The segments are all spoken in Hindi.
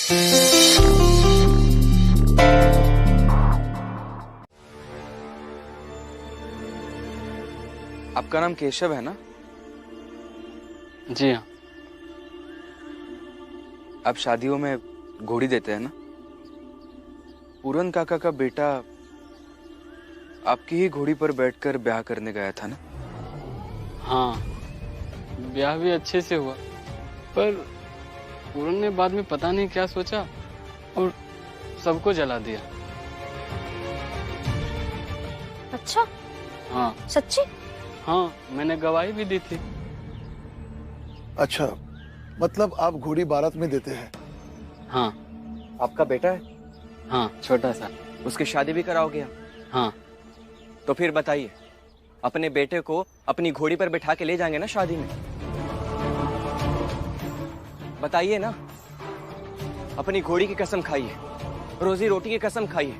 आपका नाम केशव है ना? जी हाँ। आप शादियों में घोड़ी देते हैं ना? पूरन काका का बेटा आपकी ही घोड़ी पर बैठकर ब्याह करने गया था ना? हाँ, ब्याह भी अच्छे से हुआ, पर पूरन ने बाद में पता नहीं क्या सोचा और सबको जला दिया। अच्छा? हाँ सच्ची? हाँ, मैंने गवाही भी दी थी। अच्छा, मतलब आप घोड़ी बारात में देते हैं? हाँ। आपका बेटा है? हाँ, छोटा सा। उसकी शादी भी कराओगे? हाँ। तो फिर बताइए, अपने बेटे को अपनी घोड़ी पर बिठा के ले जाएंगे ना शादी में? बताइए ना। अपनी घोड़ी की कसम खाइए, रोजी रोटी की कसम खाइए,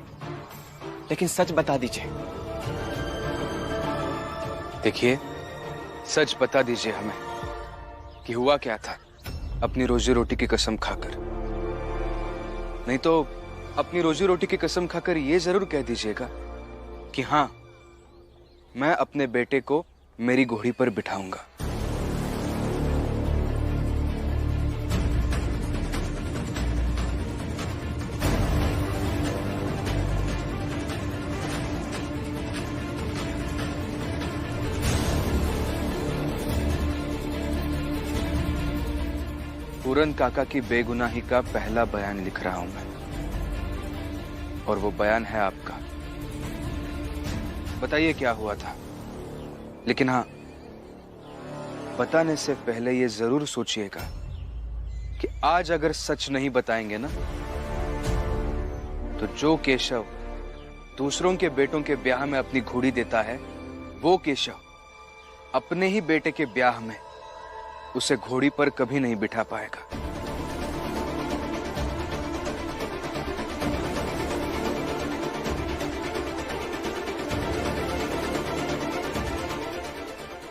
लेकिन सच बता दीजिए। देखिए, सच बता दीजिए हमें कि हुआ क्या था, अपनी रोजी रोटी की कसम खाकर। नहीं तो अपनी रोजी रोटी की कसम खाकर ये जरूर कह दीजिएगा कि हाँ, मैं अपने बेटे को मेरी घोड़ी पर बिठाऊंगा। पूरन काका की बेगुनाही का पहला बयान लिख रहा हूं मैं, और वो बयान है आपका। बताइए क्या हुआ था, लेकिन हाँ, बताने से पहले ये जरूर सोचिएगा कि आज अगर सच नहीं बताएंगे ना, तो जो केशव दूसरों के बेटों के ब्याह में अपनी घोड़ी देता है, वो केशव अपने ही बेटे के ब्याह में उसे घोड़ी पर कभी नहीं बिठा पाएगा।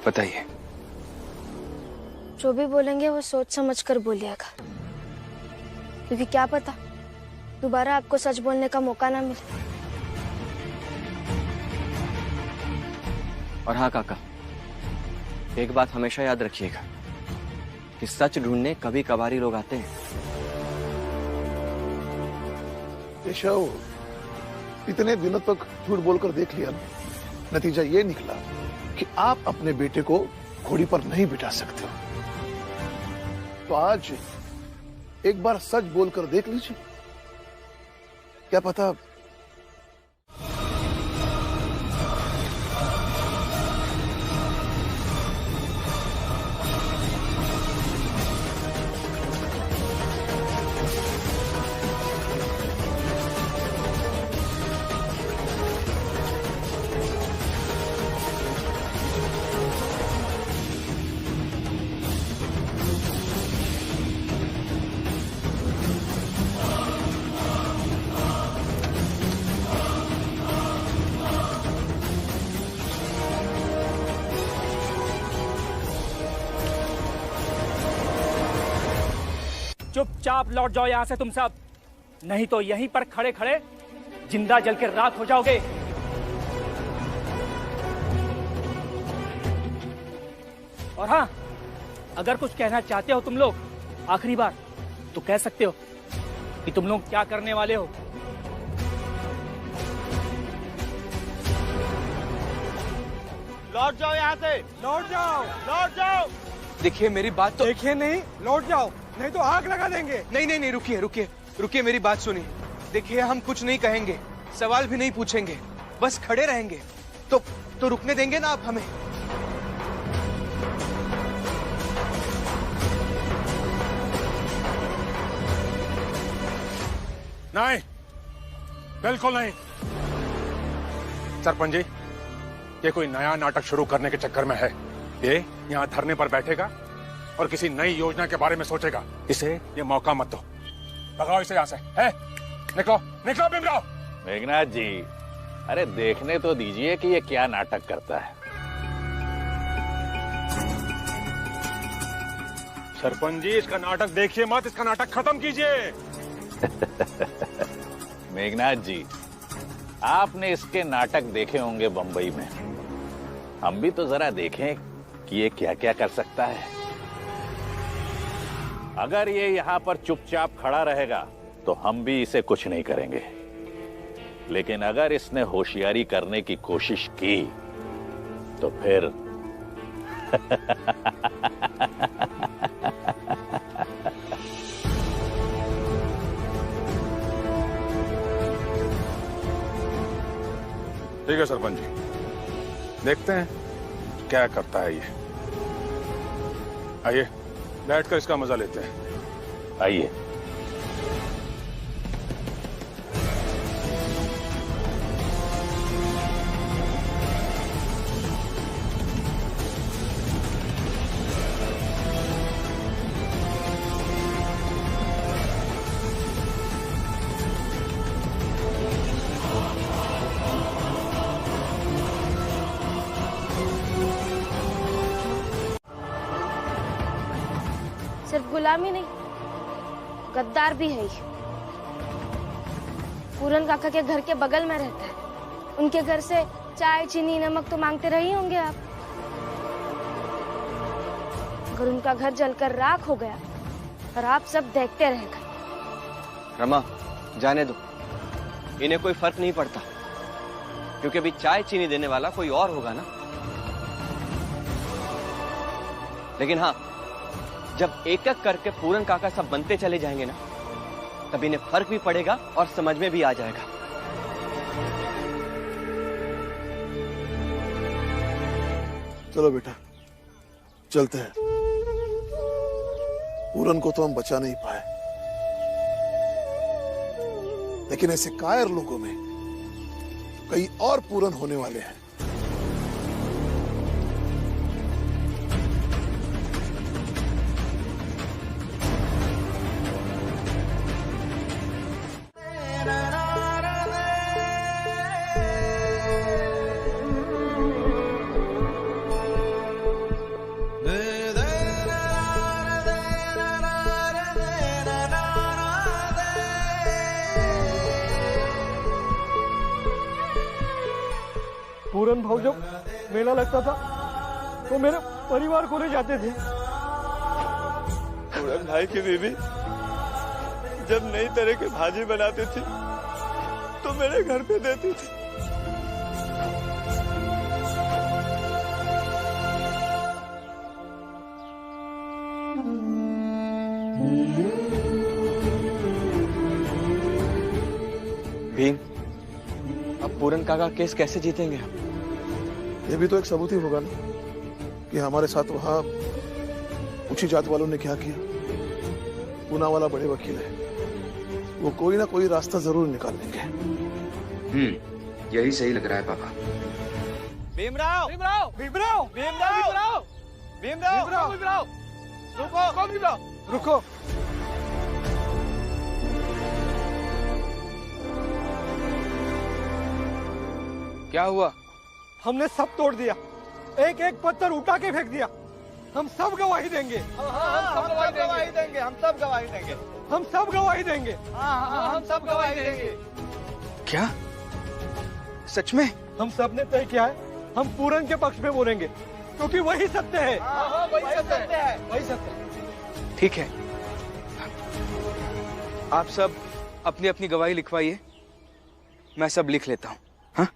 बताइए। जो भी बोलेंगे वो सोच समझ कर बोलिएगा, क्योंकि क्या पता दोबारा आपको सच बोलने का मौका ना मिले। और हाँ काका, एक बात हमेशा याद रखिएगा कि सच ढूंढने कभी कभारी लोग आते हैं। केशव, इतने दिनों तक झूठ बोलकर देख लिया, नतीजा ये निकला कि आप अपने बेटे को घोड़ी पर नहीं बिठा सकते हो। तो आज एक बार सच बोलकर देख लीजिए, क्या पता। चुपचाप लौट जाओ यहां से तुम सब, नहीं तो यहीं पर खड़े खड़े जिंदा जल के राख हो जाओगे। और हाँ, अगर कुछ कहना चाहते हो तुम लोग आखिरी बार, तो कह सकते हो कि तुम लोग क्या करने वाले हो। लौट जाओ यहाँ से, लौट जाओ, लौट जाओ। देखिए मेरी बात तो देखिए नहीं, लौट जाओ, नहीं तो आग लगा देंगे। नहीं नहीं नहीं, रुकिए रुकिए रुकिए, मेरी बात सुनिए। देखिए, हम कुछ नहीं कहेंगे, सवाल भी नहीं पूछेंगे, बस खड़े रहेंगे। तो रुकने देंगे ना आप हमें? नहीं, बिल्कुल नहीं। सरपंच जी, ये कोई नया नाटक शुरू करने के चक्कर में है। ये यहाँ धरने पर बैठेगा और किसी नई योजना के बारे में सोचेगा। इसे ये मौका मत दो, भगाओ इसे यहाँ से। है, निकलो निकलो भीमराव। मेघनाथ जी, अरे देखने तो दीजिए कि ये क्या नाटक करता है। सरपंच जी, इसका नाटक देखिए मत, इसका नाटक खत्म कीजिए। मेघनाथ जी, आपने इसके नाटक देखे होंगे बंबई में। हम भी तो जरा देखें कि ये क्या क्या कर सकता है। अगर ये यहां पर चुपचाप खड़ा रहेगा तो हम भी इसे कुछ नहीं करेंगे, लेकिन अगर इसने होशियारी करने की कोशिश की तो फिर ठीक है सरपंच जी, देखते हैं क्या करता है ये। आइए बैठकर इसका मजा लेते हैं। आइए। सिर्फ गुलामी नहीं, गद्दार भी है ये। पूरन काका के घर के बगल में रहता है। उनके घर से चाय चीनी नमक तो मांगते रहे होंगे आप। अगर उनका घर जलकर राख हो गया और आप सब देखते रह गए। रमा, जाने दो, इन्हें कोई फर्क नहीं पड़ता, क्योंकि अभी चाय चीनी देने वाला कोई और होगा ना। लेकिन हाँ, जब एक एक करके पूरन काका सब बनते चले जाएंगे ना, तब इन्हें फर्क भी पड़ेगा और समझ में भी आ जाएगा। चलो बेटा, चलते हैं। पूरन को तो हम बचा नहीं पाए, लेकिन ऐसे कायर लोगों में कई और पूरन होने वाले हैं। पूरन भाव जब मेला लगता था तो मेरे परिवार को ले जाते थे। पूरन भाई की बीवी जब नई तरह की भाजी बनाती थी तो मेरे घर पे देती थी। भीम, अब पूरन काका केस कैसे जीतेंगे हम? ये भी तो एक सबूत ही होगा ना कि हमारे साथ वहां ऊंची जात वालों ने क्या किया। पूना वाला बड़े वकील है, वो कोई ना कोई रास्ता जरूर निकाल लेंगे। यही सही लग रहा है पापा। भीमराव, भीमराव, भीमराव, भीमराव, भीमराव, भीमराव, रुको, कौन भीमराव? रुको। क्या हुआ? हमने सब तोड़ दिया, एक एक पत्थर उठा के फेंक दिया। हम सब गवाही देंगे। हम सब गवाही देंगे। हम सब गवाही देंगे। हम सब गवाही देंगे। हम सब गवाही देंगे। क्या सच में? हम सब ने तय किया है, हम पूरन के पक्ष में बोलेंगे, क्योंकि वही सत्य है। वही सत्य है। वही सत्य है। ठीक है, आप सब अपनी अपनी गवाही लिखवाइए, मैं सब लिख लेता हूँ। हाँ?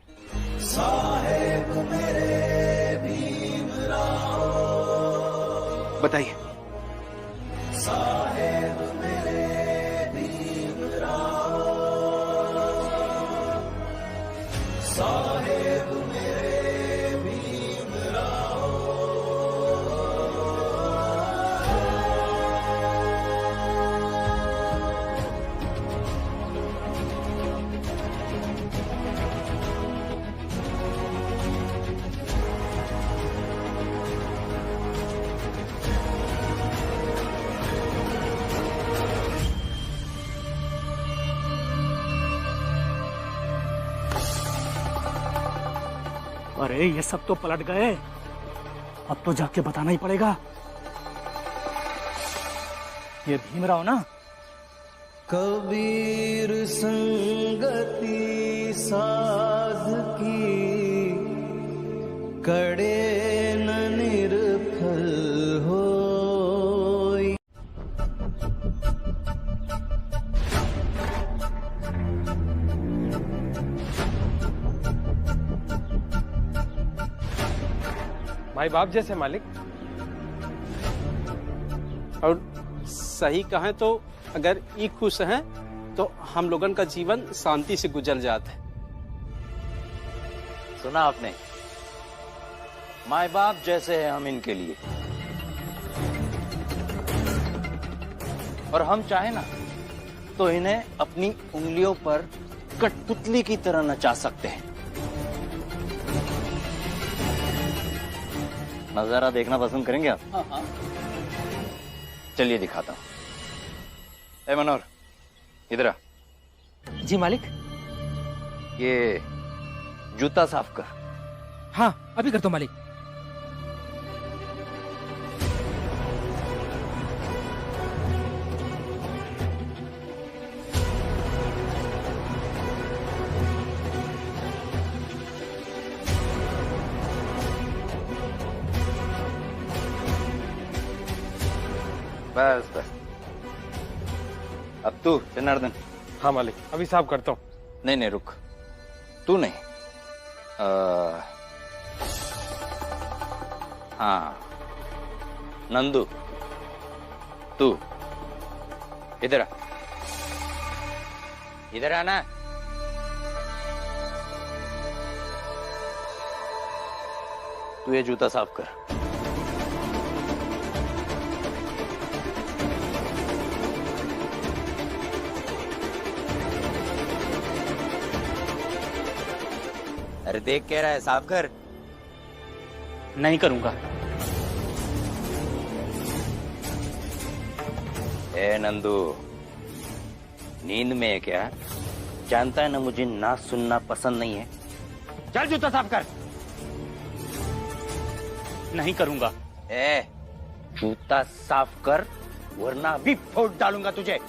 बताइए। अरे ये सब तो पलट गए, अब तो जाके बताना ही पड़ेगा। ये भीमराव ना कबीर संगति साध की, कड़े न निर्फल होई। माई बाप जैसे मालिक। और सही कहें तो अगर ये खुश हैं तो हम लोगन का जीवन शांति से गुजर जाता है। सुना आपने, माँ बाप जैसे हैं हम इनके लिए, और हम चाहे ना तो इन्हें अपनी उंगलियों पर कठपुतली की तरह नचा सकते हैं। नजारा देखना पसंद करेंगे आप? हाँ हाँ। चलिए दिखाता हूं। ए मनोहर, इधर आ। जी मालिक। ये जूता साफ कर। हाँ अभी करता हूं मालिक। बस बस, अब तू जनार्दन। हाँ मालिक, अभी साफ करता हूँ। नहीं नहीं रुक, तू नहीं। हाँ नंदू, तू इधर आ, इधर आना। तू ये जूता साफ कर। अरे देख कह रहा है, साफ कर। नहीं करूंगा। ए नंदू, नींद में है क्या? जानता है ना मुझे ना सुनना पसंद नहीं है। चल जूता साफ कर। नहीं करूंगा। ए जूता साफ कर वरना अभी फोड़ डालूंगा तुझे।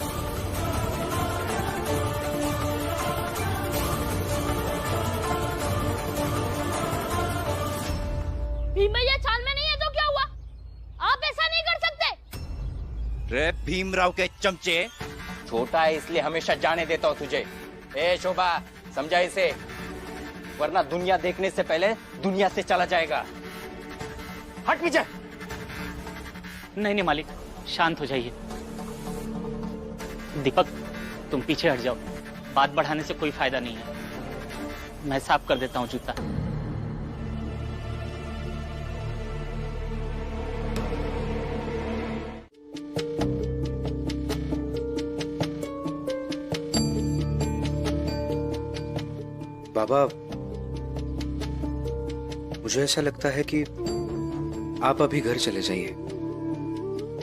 भीम भैया चाल में नहीं है तो क्या हुआ? आप ऐसा नहीं कर सकते। रे भीमराव के चमचे, छोटा है इसलिए हमेशा जाने देता हूँ तुझे। ए शोभा, समझा इसे, वरना दुनिया देखने से पहले दुनिया से चला जाएगा। हट पीछे। नहीं नहीं मालिक, शांत हो जाइए। दीपक तुम पीछे हट जाओ, बात बढ़ाने से कोई फायदा नहीं है। मैं साफ कर देता हूँ जूता। बाबा, मुझे ऐसा लगता है कि आप अभी घर चले जाइए।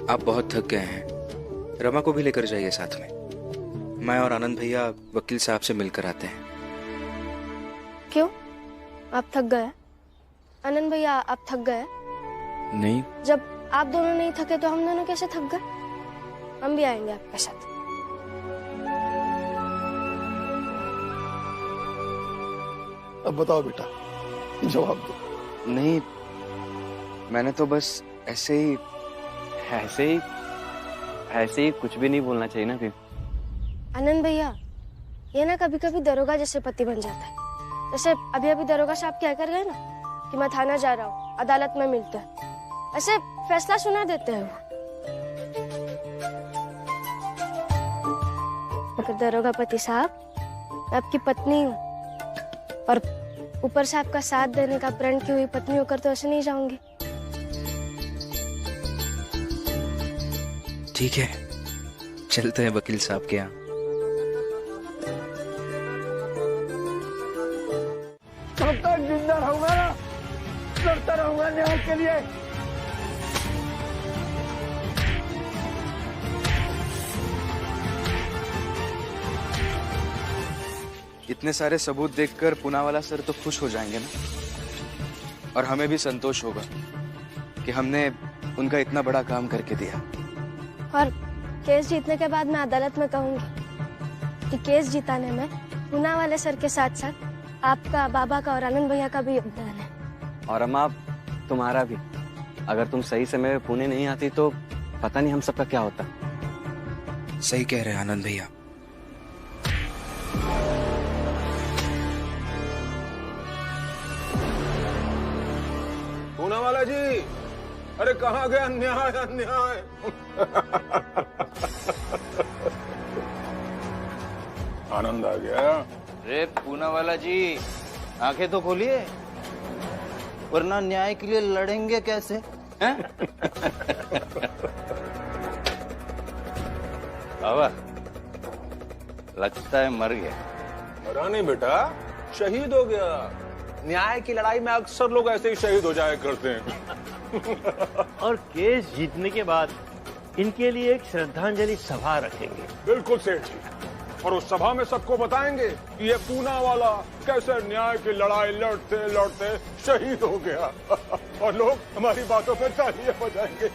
आप बहुत थक गए हैं। रमा को भी लेकर जाइए साथ में। मैं और आनंद भैया वकील साहब से मिलकर आते हैं। क्यों, आप थक गए? आनंद भैया आप थक गए? नहीं। जब आप दोनों नहीं थके तो हम दोनों कैसे थक गए? हम भी आएंगे आपके साथ। अब बताओ बेटा, जवाब दो। नहीं, मैंने तो बस ऐसे ही कुछ भी नहीं बोलना चाहिए ना फिर। आनंद भैया, ये ना कभी कभी दरोगा जैसे पति बन जाता है। जैसे अभी अभी दरोगा साहब क्या कर गए ना कि मैं थाना जा रहा हूँ, अदालत में मिलते हैं, ऐसे फैसला सुना देते हैं वो। मगर दरोगा पति साहब, मैं आपकी पत्नी हूँ और ऊपर से आपका साथ देने का प्रण की हुई पत्नी होकर तो ऐसे नहीं जाऊंगी। ठीक है, चलते हैं वकील साहब के यहाँ। तब तक जिंदा रहूंगा ना, लड़ता रहूंगा न्याय के लिए। इतने सारे सबूत देखकर पूनावाला सर तो खुश हो जाएंगे ना, और हमें भी संतोष होगा कि हमने उनका इतना बड़ा काम करके दिया। और केस जीतने के बाद मैं अदालत में कहूंगी कि केस जिताने में पूना वाले सर के साथ साथ आपका, बाबा का और आनंद भैया का भी योगदान है। और अम्मा, तुम्हारा भी। अगर तुम सही समय में पुणे नहीं आती तो पता नहीं हम सबका क्या होता। सही कह रहे हैं आनंद भैया। पूना वाला जी, अरे कहाँ गया अन्याय अन्याय। आनंद आ गया। अरे पूना वाला जी, आंखें तो खोलिए, वरना न्याय के लिए लड़ेंगे कैसे हैं? बाबा, लगता है मर गया। मरा नहीं बेटा, शहीद हो गया। न्याय की लड़ाई में अक्सर लोग ऐसे ही शहीद हो जाया करते हैं। और केस जीतने के बाद इनके लिए एक श्रद्धांजलि सभा रखेंगे। बिल्कुल सेठ जी, और उस सभा में सबको बताएंगे कि ये पूना वाला कैसे न्याय की लड़ाई लड़ते लड़ते शहीद हो गया। और लोग हमारी बातों पर तालियां बजाएंगे।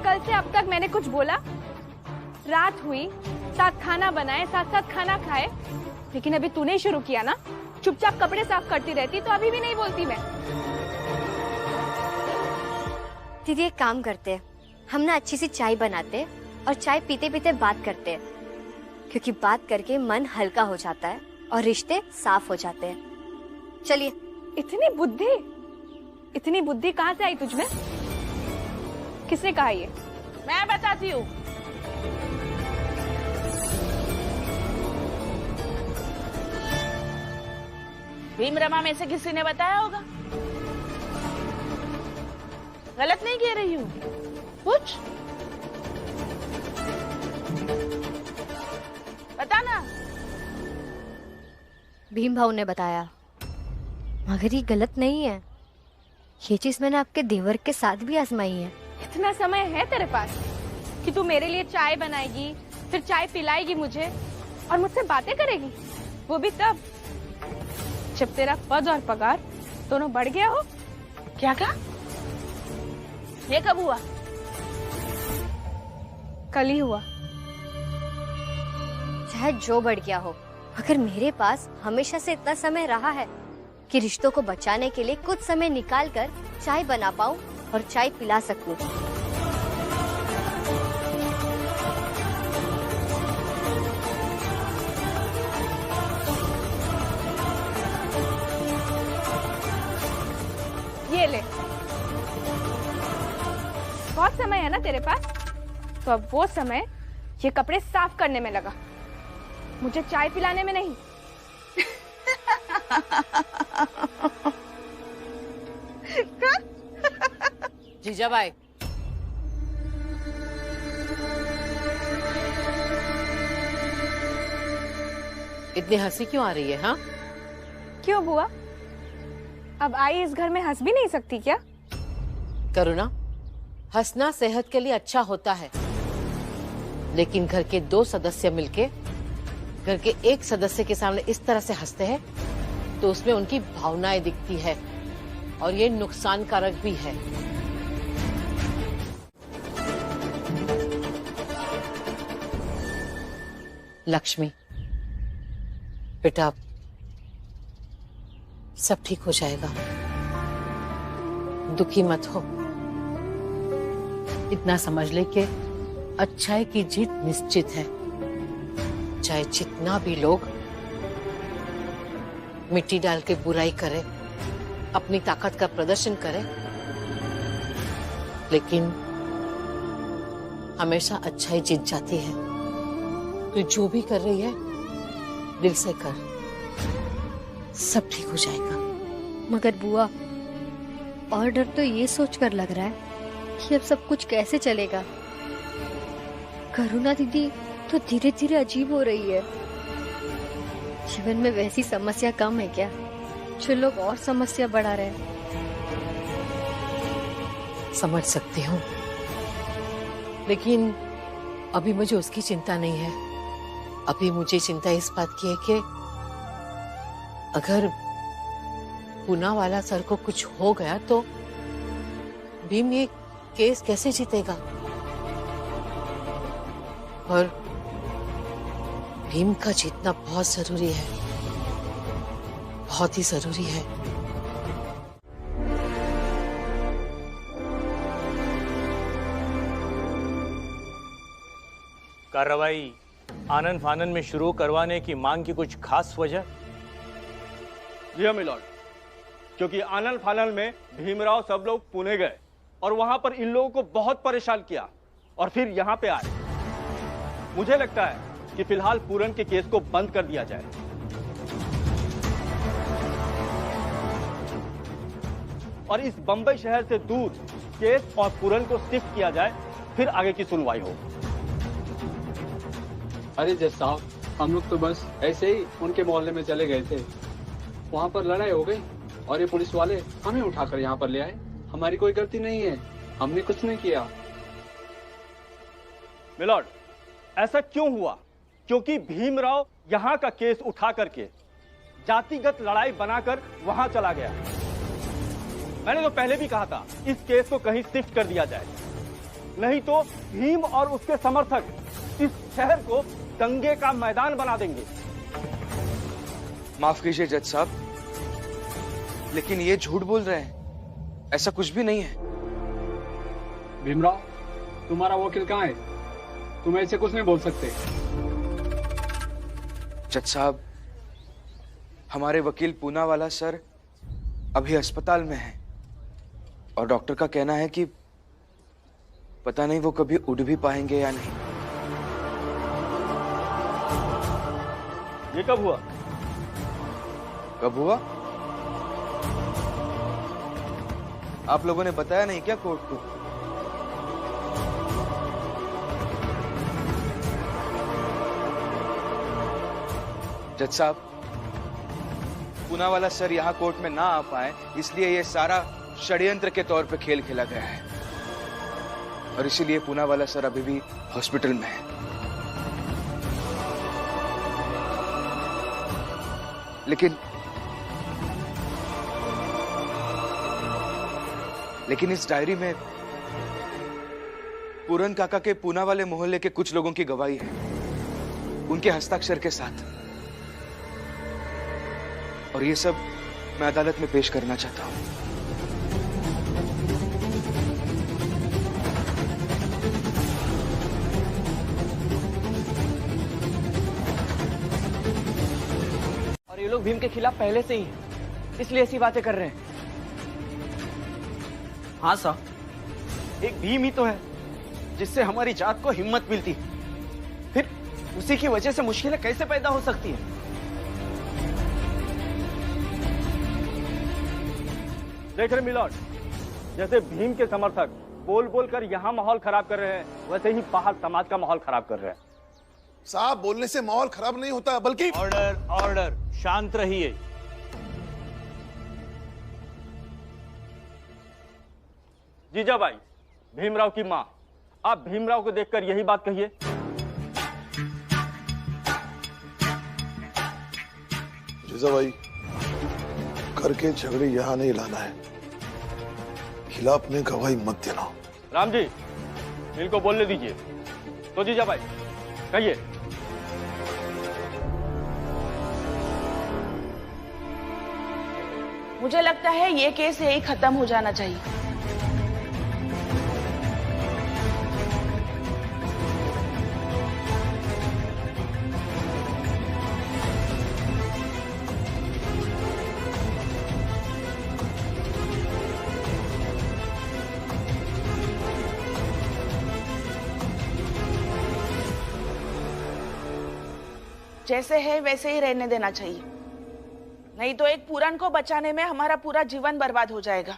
कल से अब तक मैंने कुछ बोला? रात हुई, साथ खाना बनाए, साथ साथ खाना खाए, लेकिन अभी तूने शुरू किया ना। चुपचाप कपड़े साफ करती रहती तो अभी भी नहीं बोलती मैं। दीदी एक काम करते, हम ना अच्छी सी चाय बनाते और चाय पीते पीते बात करते, क्योंकि बात करके मन हल्का हो जाता है और रिश्ते साफ हो जाते हैं। चलिए। इतनी बुद्धि कहाँ से आई तुझमें? किसने कहा ये? मैं बताती हूँ। भीमरमा में से किसी ने बताया होगा। गलत नहीं कह रही हूँ कुछ? बताना। भीम भाऊ ने बताया, मगर ये गलत नहीं है। ये चीज मैंने आपके देवर के साथ भी आजमाई है। इतना समय है तेरे पास कि तू मेरे लिए चाय बनाएगी, फिर चाय पिलाएगी मुझे और मुझसे बातें करेगी, वो भी तब जब तेरा पद और पगार दोनों बढ़ गया हो। क्या कहा? ये कब हुआ? कल ही हुआ। चाहे जो बढ़ गया हो, मगर मेरे पास हमेशा से इतना समय रहा है कि रिश्तों को बचाने के लिए कुछ समय निकाल कर चाय बना पाऊं और चाय पिला सकूं। ये ले, बहुत समय है ना तेरे पास, तो अब वो समय ये कपड़े साफ करने में लगा, मुझे चाय पिलाने में नहीं। जीजाबाई, इतनी हंसी क्यों आ रही है? हाँ, क्यों बुआ? अब आई इस घर में हंस भी नहीं सकती क्या? करुणा, हंसना सेहत के लिए अच्छा होता है, लेकिन घर के 2 सदस्य मिलके घर के एक सदस्य के सामने इस तरह से हंसते हैं तो उसमें उनकी भावनाएं दिखती है और ये नुकसानकारक भी है। लक्ष्मी बेटा, सब ठीक हो जाएगा, दुखी मत हो। इतना समझ ले कि अच्छाई की जीत निश्चित है, चाहे जितना भी लोग मिट्टी डाल के बुराई करे, अपनी ताकत का प्रदर्शन करे, लेकिन हमेशा अच्छाई जीत जाती है। तो जो भी कर रही है दिल से कर, सब ठीक हो जाएगा। मगर बुआ, और डर तो ये सोचकर लग रहा है कि अब सब कुछ कैसे चलेगा। करुणा दीदी तो धीरे धीरे अजीब हो रही है। जीवन में वैसी समस्या कम है क्या जो लोग और समस्या बढ़ा रहे हैं? समझ सकती हूँ, लेकिन अभी मुझे उसकी चिंता नहीं है। अभी मुझे चिंता इस बात की है कि अगर पूना वाला सर को कुछ हो गया तो भीम ये केस कैसे जीतेगा? और भीम का जीतना बहुत जरूरी है, बहुत ही जरूरी है। कार्रवाई आनन फानन में शुरू करवाने की मांग की कुछ खास वजह? जी हाँ मिलॉर्ड, क्योंकि आनन फानन में भीमराव सब लोग पुणे गए और वहां पर इन लोगों को बहुत परेशान किया और फिर यहाँ पे आए। मुझे लगता है कि फिलहाल पूरन के केस को बंद कर दिया जाए। और इस बंबई शहर से दूर केस और पूरन को शिफ्ट किया जाए, फिर आगे की सुनवाई हो। अरे जज साहब, हम लोग तो बस ऐसे ही उनके मोहल्ले में चले गए थे, वहाँ पर लड़ाई हो गई और ये पुलिस वाले हमें उठाकर यहाँ पर ले आए। हमारी कोई गलती नहीं है, हमने कुछ नहीं किया। मिलॉर्ड, ऐसा क्यों हुआ? क्योंकि भीमराव यहाँ का केस उठा करके जातिगत लड़ाई बनाकर वहां चला गया। मैंने तो पहले भी कहा था इस केस को कहीं शिफ्ट कर दिया जाए, नहीं तो भीम और उसके समर्थक इस शहर को दंगे का मैदान बना देंगे। माफ कीजिए जज साहब, लेकिन ये झूठ बोल रहे हैं, ऐसा कुछ भी नहीं है। भीमराव, तुम्हारा वकील कहाँ है? तुम ऐसे कुछ नहीं बोल सकते। जज साहब, हमारे वकील पूनावाला सर अभी अस्पताल में हैं और डॉक्टर का कहना है कि पता नहीं वो कभी उठ भी पाएंगे या नहीं। ये कब हुआ? कब हुआ? आप लोगों ने बताया नहीं क्या कोर्ट को? जज साहब, पूनावाला सर यहाँ कोर्ट में ना आ पाए इसलिए ये सारा षड्यंत्र के तौर पे खेल खेला गया है और इसीलिए पूनावाला सर अभी भी हॉस्पिटल में है। लेकिन इस डायरी में पूरन काका के पूना वाले मोहल्ले के कुछ लोगों की गवाही है, उनके हस्ताक्षर के साथ, और ये सब मैं अदालत में पेश करना चाहता हूं। और ये लोग भीम के खिलाफ पहले से ही इसलिए ऐसी बातें कर रहे हैं। हाँ साहब, एक भीम ही तो है जिससे हमारी जात को हिम्मत मिलती, फिर उसी की वजह से मुश्किलें कैसे पैदा हो सकती है? देख रहे मिलॉर्ड, जैसे भीम के समर्थक बोल बोल कर यहाँ माहौल खराब कर रहे हैं, वैसे ही बाहर समाज का माहौल खराब कर रहे हैं। साहब, बोलने से माहौल खराब नहीं होता, बल्कि ऑर्डर ऑर्डर, शांत रहिए। जीजा भाई, भीमराव की माँ, आप भीमराव को देखकर यही बात कहिए। जीजा भाई, करके झगड़े यहां नहीं लाना है, खिलाफ में गवाही मत देना। राम जी, इनको बोलने दीजिए। तो जीजा भाई कहिए। मुझे लगता है ये केस यही खत्म हो जाना चाहिए। जैसे है वैसे ही रहने देना चाहिए, नहीं तो एक पूरन को बचाने में हमारा पूरा जीवन बर्बाद हो जाएगा।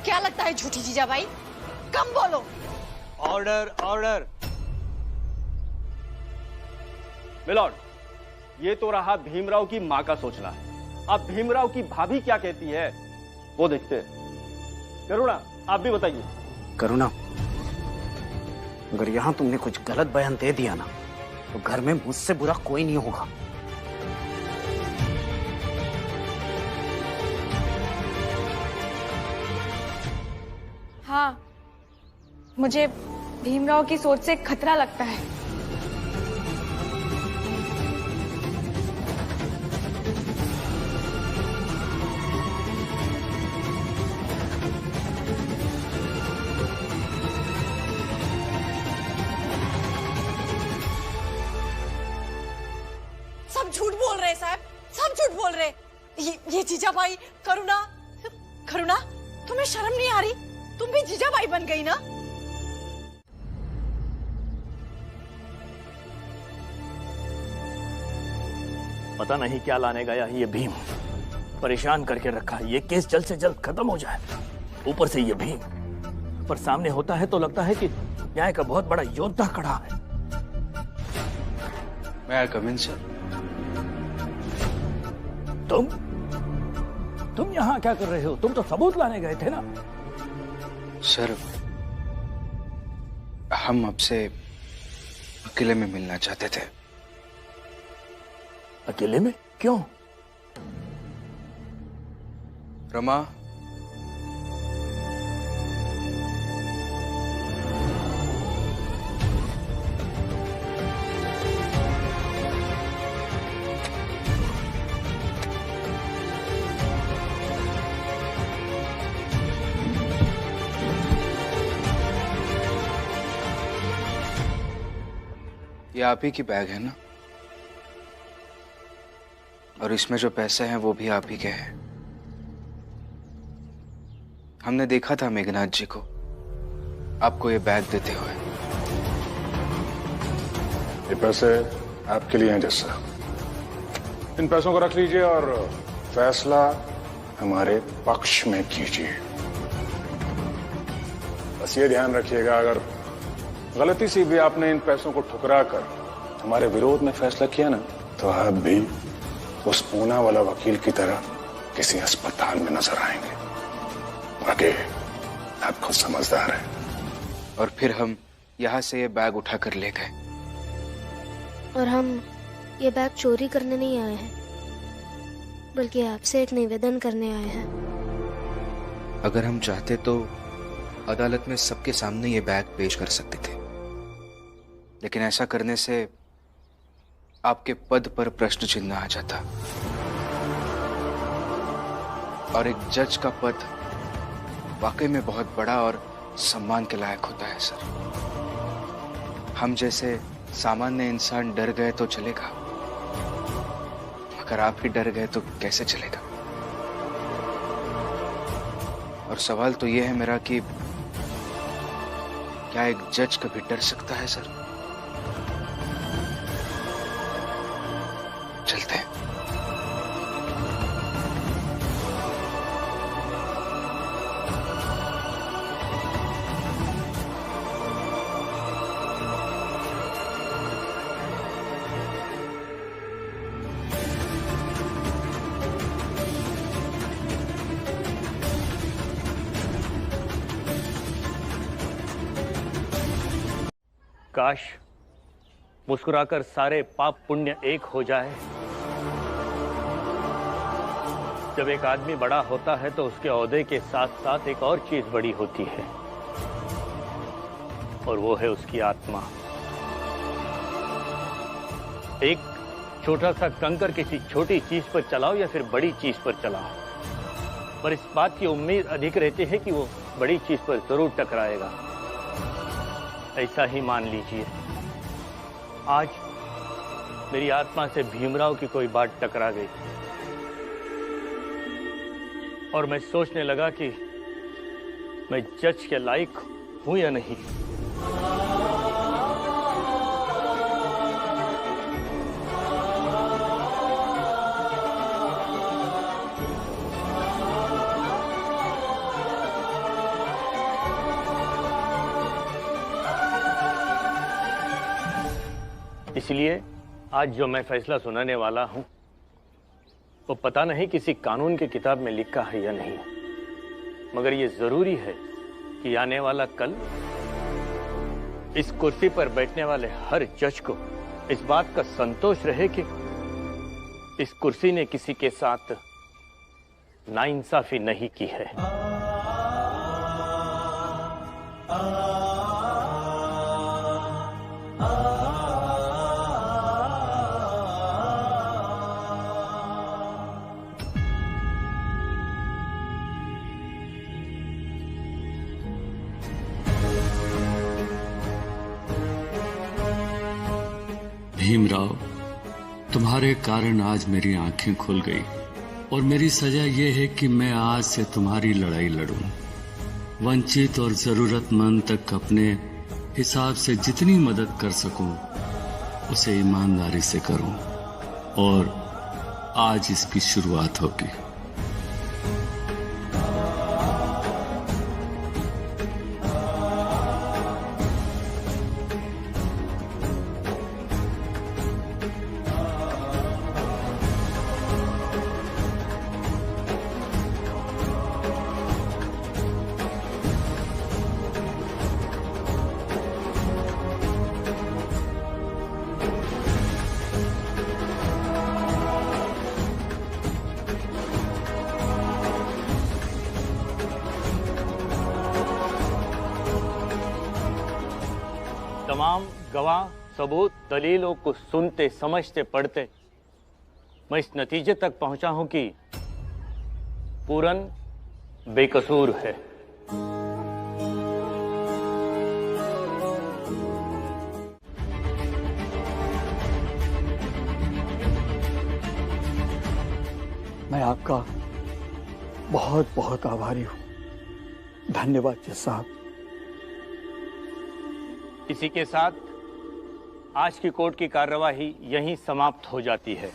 क्या लगता है झूठी जीजा भाई? कम बोलो। Order order. मिलॉर्ड, ये तो रहा भीमराव की माँ का सोचना। अब भीमराव की भाभी क्या कहती है वो देखते हैं। करुणा, आप भी बताइए। करुणा, अगर यहां तुमने कुछ गलत बयान दे दिया ना तो घर में मुझसे बुरा कोई नहीं होगा। हाँ, मुझे भीमराव की सोच से खतरा लगता है। सब झूठ बोल रहे साहब, सब झूठ बोल रहे। ये जीजाबाई, करुणा, करुणा, तुम्हें शर्म नहीं आ रही? तुम भी जीजाबाई बन गई ना? पता नहीं क्या लाने गया ये भीम, परेशान करके रखा है। ये केस जल्द से जल्द खत्म हो जाए। ऊपर से ये भीम, पर सामने होता है तो लगता है कि न्याय का बहुत बड़ा योद्धा खड़ा है। मैं कम इन सर। तुम यहाँ क्या कर रहे हो? तुम तो सबूत लाने गए थे ना? सर, हम आपसे अकेले में मिलना चाहते थे। अकेले में? क्यों? रमा, ये आप ही की बैग है ना? और इसमें जो पैसे हैं वो भी आप ही के हैं। हमने देखा था मेघनाथ जी को आपको ये बैग देते हुए। ये पैसे आपके लिए हैं जस्सा। इन पैसों को रख लीजिए और फैसला हमारे पक्ष में कीजिए। बस ये ध्यान रखिएगा, अगर गलती से भी आपने इन पैसों को ठुकरा कर हमारे विरोध में फैसला किया ना, तो आप भी उस पूना वाला वकील की तरह किसी अस्पताल में नजर आएंगे। बाकी आप खुद समझदार हैं। और फिर हम यहाँ से ये बैग उठाकर ले गए। और हम ये बैग चोरी करने नहीं आए हैं, बल्कि आपसे एक निवेदन करने आए हैं। अगर हम चाहते तो अदालत में सबके सामने ये बैग पेश कर सकते थे, लेकिन ऐसा करने से आपके पद पर प्रश्न चिन्ह आ जाता। और एक जज का पद वाकई में बहुत बड़ा और सम्मान के लायक होता है सर। हम जैसे सामान्य इंसान डर गए तो चलेगा, अगर आप ही डर गए तो कैसे चलेगा? और सवाल तो यह है मेरा कि क्या एक जज कभी डर सकता है सर? चलते हैं। काश मुस्कुराकर सारे पाप पुण्य एक हो जाए। जब एक आदमी बड़ा होता है तो उसके ओहदे के साथ साथ एक और चीज बड़ी होती है, और वो है उसकी आत्मा। एक छोटा सा कंकर किसी छोटी चीज पर चलाओ या फिर बड़ी चीज पर चलाओ, पर इस बात की उम्मीद अधिक रहती है कि वो बड़ी चीज पर जरूर टकराएगा। ऐसा ही मान लीजिए, आज मेरी आत्मा से भीमराव की कोई बात टकरा गई और मैं सोचने लगा कि मैं जज के लायक हूं या नहीं। इसलिए आज जो मैं फैसला सुनाने वाला हूं वो पता नहीं किसी कानून की किताब में लिखा है या नहीं, मगर ये जरूरी है कि आने वाला कल इस कुर्सी पर बैठने वाले हर जज को इस बात का संतोष रहे कि इस कुर्सी ने किसी के साथ नाइंसाफी नहीं की है। भीमराव, तुम्हारे कारण आज मेरी आंखें खुल गई और मेरी सजा यह है कि मैं आज से तुम्हारी लड़ाई लड़ूं। वंचित और जरूरतमंद तक अपने हिसाब से जितनी मदद कर सकूं उसे ईमानदारी से करूं और आज इसकी शुरुआत होगी। तमाम गवाह, सबूत, दलीलों को सुनते, समझते, पढ़ते मैं इस नतीजे तक पहुंचा हूं कि पूरन बेकसूर है। मैं आपका बहुत बहुत आभारी हूं। धन्यवाद जज साहब। इसी के साथ आज की कोर्ट की कार्यवाही यहीं समाप्त हो जाती है।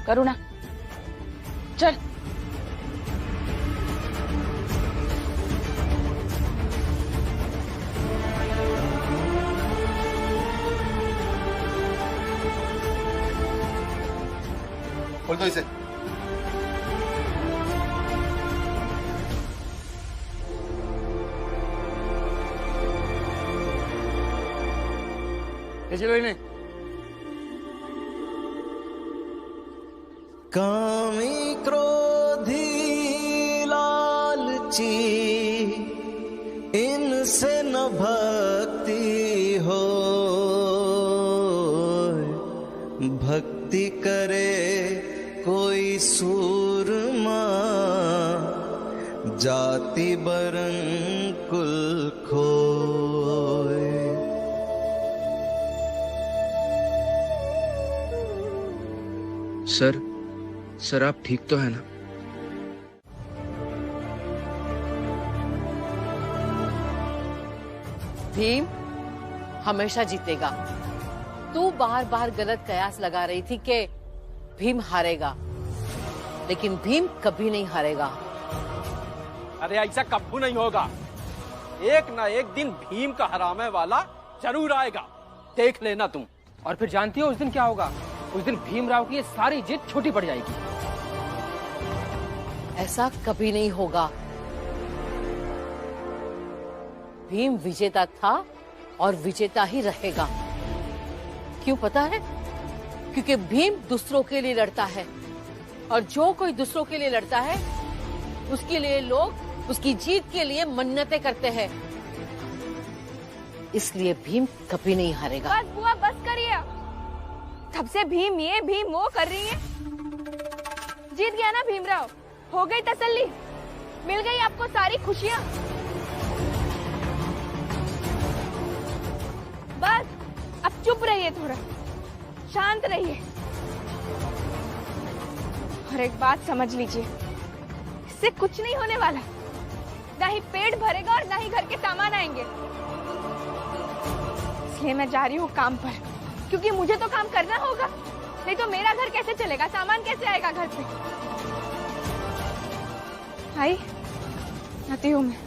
करुणा, चल। खोल दो इसे। चलो इन्हें। कामी क्रोधी लालची इनसे न भक्ति हो, भक्ति करे कोई सूरमा, जाति बरन कुल खोए। सर आप ठीक तो है ना? भीम हमेशा जीतेगा। तू बार बार गलत कयास लगा रही थी कि भीम हारेगा, लेकिन भीम कभी नहीं हारेगा। अरे ऐसा कभी नहीं होगा। एक ना एक दिन भीम का हरामे वाला जरूर आएगा, देख लेना तुम। और फिर जानती हो उस दिन क्या होगा? उस दिन भीमराव की ये सारी जीत छोटी पड़ जाएगी। ऐसा कभी नहीं होगा। भीम विजेता था और विजेता ही रहेगा। क्यों पता है? क्योंकि भीम दूसरों के लिए लड़ता है, और जो कोई दूसरों के लिए लड़ता है उसके लिए लोग उसकी जीत के लिए मन्नतें करते हैं। इसलिए भीम कभी नहीं हारेगा। बस बुआ, बस करिए। तब से भीम ये भीम वो कर रही है। जीत गया ना भीमराव, हो गई तसल्ली, मिल गई आपको सारी खुशियां। बस अब चुप रहिए, थोड़ा शांत रहिए। और एक बात समझ लीजिए, इससे कुछ नहीं होने वाला। ना ही पेट भरेगा और ना ही घर के सामान आएंगे। इसलिए मैं जा रही हूँ काम पर, क्योंकि मुझे तो काम करना होगा, नहीं तो मेरा घर कैसे चलेगा, सामान कैसे आएगा घर पे। आई आती हूँ मैं।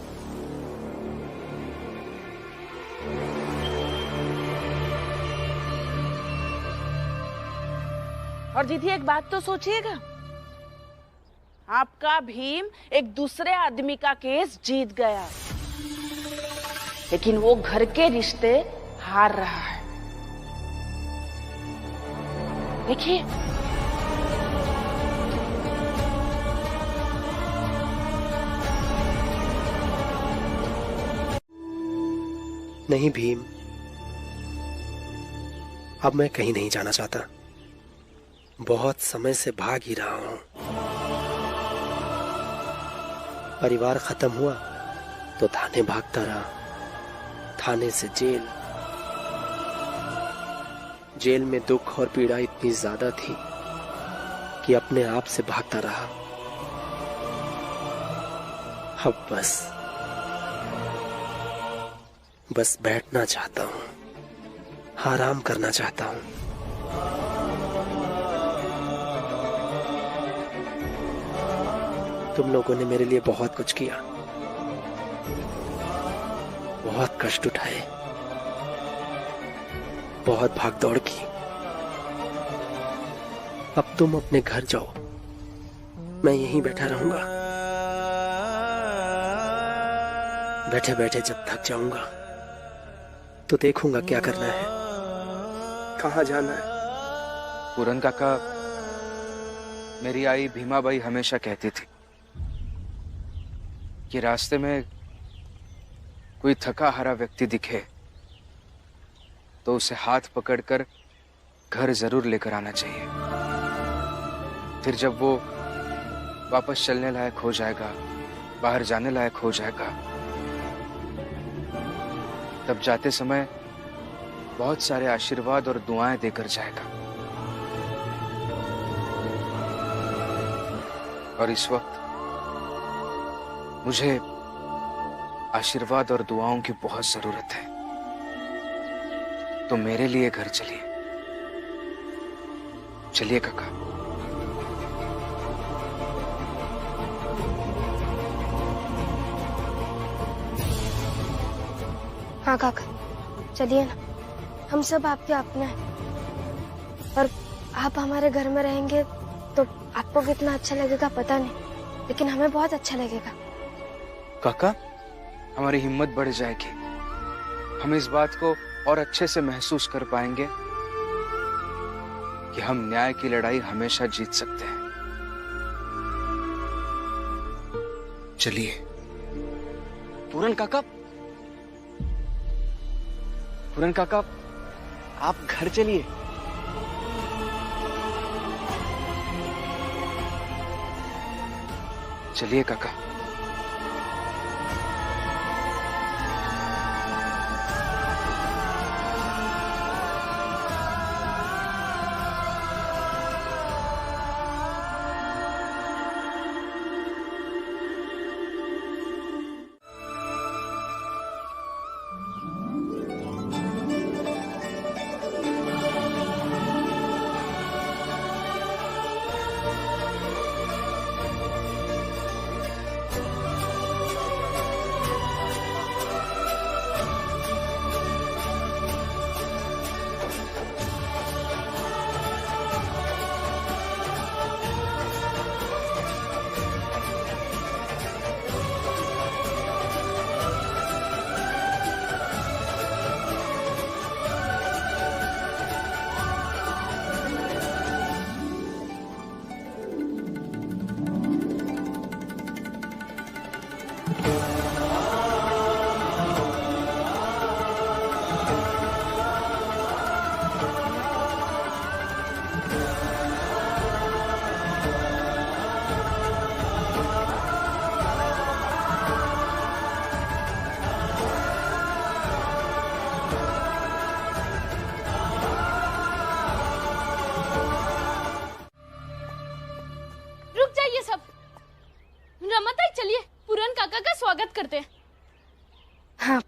और जीती एक बात तो सोचिएगा, आपका भीम एक दूसरे आदमी का केस जीत गया, लेकिन वो घर के रिश्ते हार रहा है। देखिए, नहीं भीम, अब मैं कहीं नहीं जाना चाहता। बहुत समय से भाग ही रहा हूं। परिवार खत्म हुआ तो थाने भागता रहा, थाने से जेल, जेल में दुख और पीड़ा इतनी ज्यादा थी कि अपने आप से भागता रहा। अब बस बैठना चाहता हूं, आराम करना चाहता हूं। तुम लोगों ने मेरे लिए बहुत कुछ किया, बहुत कष्ट उठाए, बहुत भागदौड़ की। अब तुम अपने घर जाओ, मैं यहीं बैठा रहूंगा। बैठे बैठे जब थक जाऊंगा तो देखूंगा क्या करना है, कहाँ जाना है। पूरन काका, मेरी आई भीमाबाई हमेशा कहती थी कि रास्ते में कोई थका हारा व्यक्ति दिखे तो उसे हाथ पकड़कर घर जरूर लेकर आना चाहिए। फिर जब वो वापस चलने लायक हो जाएगा, बाहर जाने लायक हो जाएगा, तब जाते समय बहुत सारे आशीर्वाद और दुआएं देकर जाएगा। और इस वक्त मुझे आशीर्वाद और दुआओं की बहुत जरूरत है। तो मेरे लिए घर चलिए, चलिए काका। हाँ काका, चलिए ना, हम सब आपके अपने हैं। और आप हमारे घर में रहेंगे तो आपको कितना अच्छा लगेगा पता नहीं, लेकिन हमें बहुत अच्छा लगेगा। काका, हमारी हिम्मत बढ़ जाएगी। हम इस बात को और अच्छे से महसूस कर पाएंगे कि हम न्याय की लड़ाई हमेशा जीत सकते हैं। चलिए। पूरन काका, पूरन काका, आप घर चलिए। चलिए काका। चलिए पूरन काका का स्वागत करते हैं। हाँ।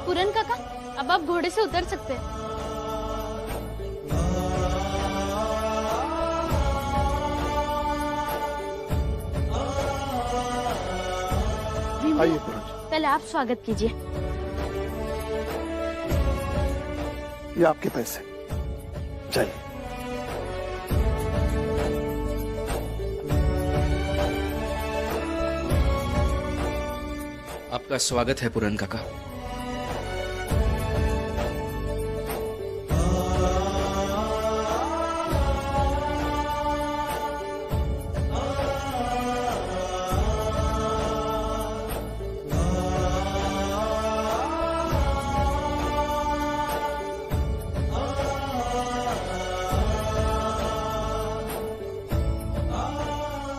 पूरन काका, अब आप घोड़े से उतर सकते हैं। आइए पूरन जी। पहले आप स्वागत कीजिए। ये आपके पैसे, जाइए। आपका स्वागत है पुरन काका।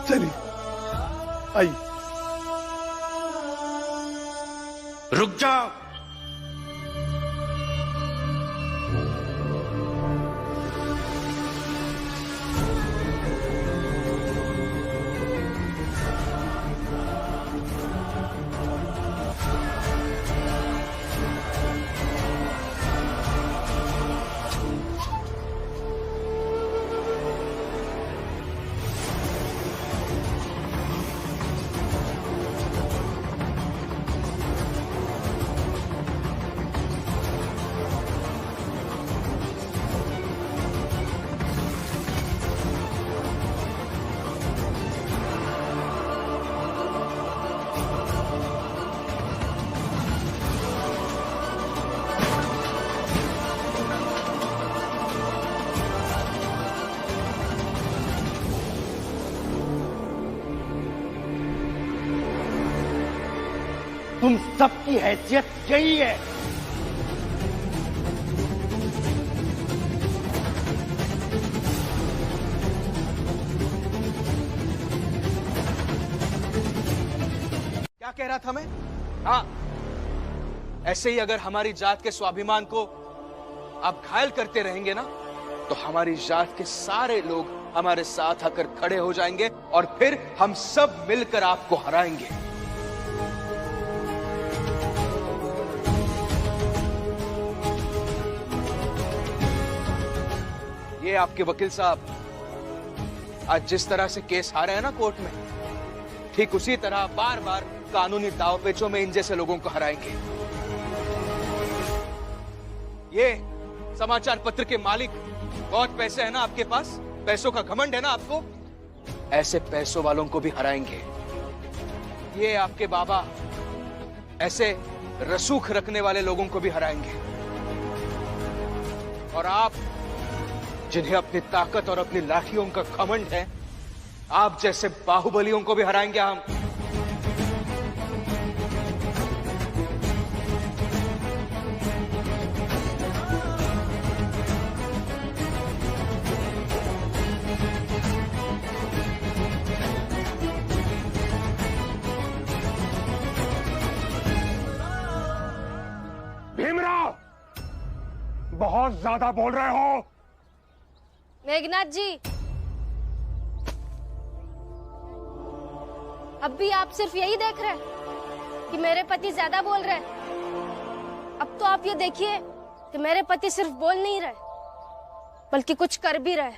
चलिए आइए। रुक जाओ। तुम सबकी हैसियत यही है। क्या कह रहा था मैं? हाँ, ऐसे ही अगर हमारी जात के स्वाभिमान को आप घायल करते रहेंगे ना, तो हमारी जात के सारे लोग हमारे साथ आकर खड़े हो जाएंगे और फिर हम सब मिलकर आपको हराएंगे। ये आपके वकील साहब आज जिस तरह से केस हारे हैं ना कोर्ट में, ठीक उसी तरह बार बार कानूनी दांवपेचों में इन जैसे लोगों को हराएंगे। ये समाचार पत्र के मालिक, बहुत पैसे है ना आपके पास, पैसों का घमंड है ना आपको, ऐसे पैसों वालों को भी हराएंगे। ये आपके बाबा, ऐसे रसूख रखने वाले लोगों को भी हराएंगे। और आप जिन्हें अपनी ताकत और अपनी लाठियों का घमंड है, आप जैसे बाहुबलियों को भी हराएंगे हम। भीमराव, बहुत ज्यादा बोल रहे हो। मेघनाथ जी, अब भी आप सिर्फ यही देख रहे हैं कि मेरे पति ज्यादा बोल रहे हैं। अब तो आप ये देखिए कि मेरे पति सिर्फ बोल नहीं रहे, बल्कि कुछ कर भी रहे।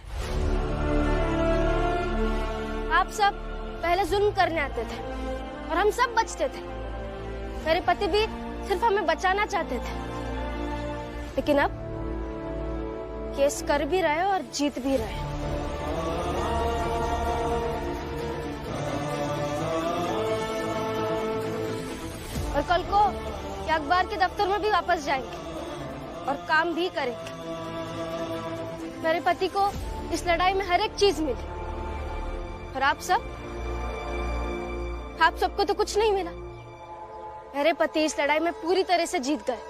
आप सब पहले जुल्म करने आते थे और हम सब बचते थे। मेरे पति भी सिर्फ हमें बचाना चाहते थे, लेकिन अब केस कर भी रहे और जीत भी रहे। और कल को ये अखबार के दफ्तर में भी वापस जाएंगे और काम भी करेंगे। मेरे पति को इस लड़ाई में हर एक चीज मिली, और आप सबको तो कुछ नहीं मिला। मेरे पति इस लड़ाई में पूरी तरह से जीत गए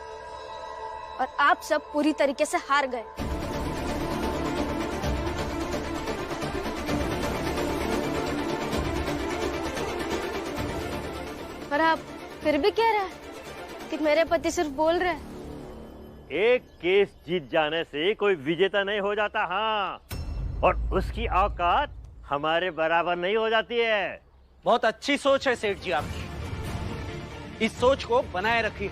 और आप सब पूरी तरीके से हार गए। और आप फिर भी कह रहे हैं कि मेरे पति सिर्फ बोल रहे हैं। एक केस जीत जाने से कोई विजेता नहीं हो जाता। हाँ, और उसकी औकात हमारे बराबर नहीं हो जाती है। बहुत अच्छी सोच है सेठ जी आपकी। इस सोच को बनाए रखिए,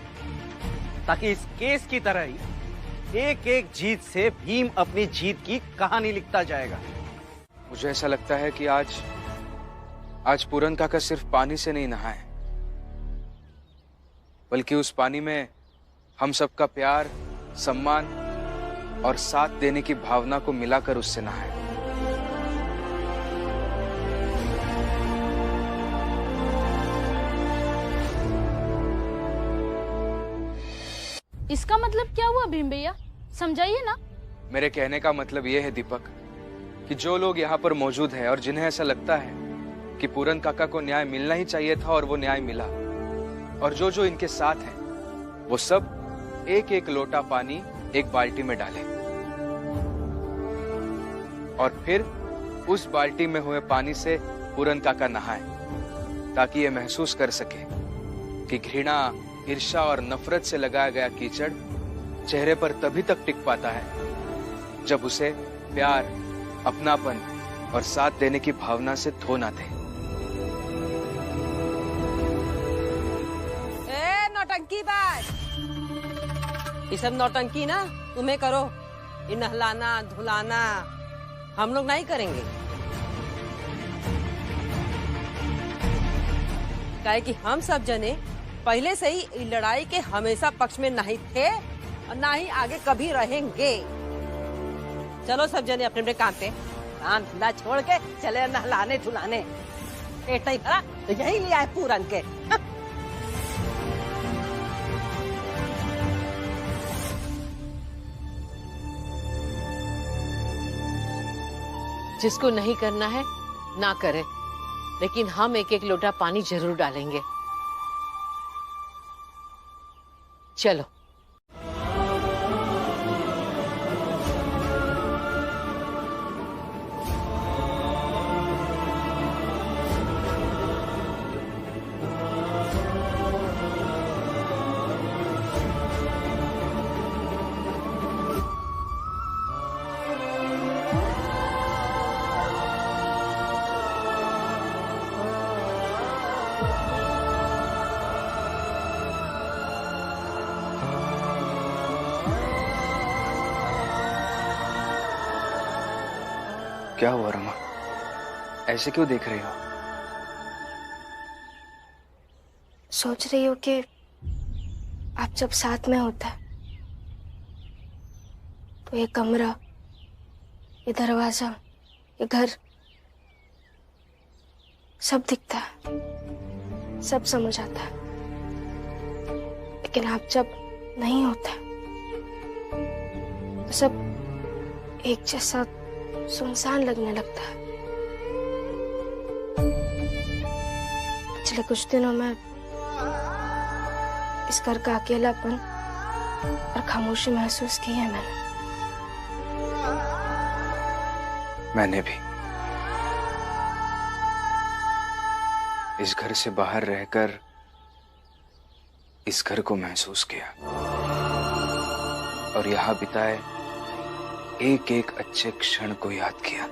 ताकि इस केस की तरह ही एक एक जीत से भीम अपनी जीत की कहानी लिखता जाएगा। मुझे ऐसा लगता है कि आज पूरन काका सिर्फ पानी से नहीं नहाए, बल्कि उस पानी में हम सबका प्यार, सम्मान और साथ देने की भावना को मिलाकर उससे नहाए। इसका मतलब क्या हुआ भीम भैया, समझाइए ना। मेरे कहने का मतलब यह है दीपक कि जो लोग यहाँ पर मौजूद हैं और जिन्हें ऐसा लगता है कि पूरन काका को न्याय मिलना ही चाहिए था और वो न्याय मिला, और जो जो इनके साथ हैं, वो सब एक एक लोटा पानी एक बाल्टी में डालें और फिर उस बाल्टी में हुए पानी से पूरन काका नहाए, ताकि ये महसूस कर सके कि घृणा, ईर्ष्या और नफरत से लगाया गया कीचड़ चेहरे पर तभी तक टिक पाता है जब उसे प्यार, अपनापन और साथ देने की भावना से धो ना दे। ए नौटंकी बाज, ये सब नौटंकी ना तुम्हें करो, ये नहलाना धुलाना हम लोग नहीं करेंगे। काहे कि हम सब जने पहले से ही लड़ाई के हमेशा पक्ष में नहीं थे और ना ही आगे कभी रहेंगे। चलो सब जने अपने अपने काम पे, काम धंधा छोड़ के चले नहलाने धुलाने। पेट नहीं भरा तो यही ले आए पूरन के। जिसको नहीं करना है ना करे, लेकिन हम एक एक लोटा पानी जरूर डालेंगे। चलो। क्या हुआ रमा, ऐसे क्यों देख रही हो? सोच रही हो कि आप जब साथ में होता है तो ये कमरा, ये दरवाजा, ये घर सब दिखता है, सब समझ आता है। लेकिन आप जब नहीं होता तो सब एक जैसा सुनसान लगने लगता है। पिछले कुछ दिनों में इस घर का अकेलापन और खामोशी महसूस की है मैंने भी। इस घर से बाहर रहकर इस घर को महसूस किया और यहाँ बिताए एक एक अच्छे क्षण को याद किया।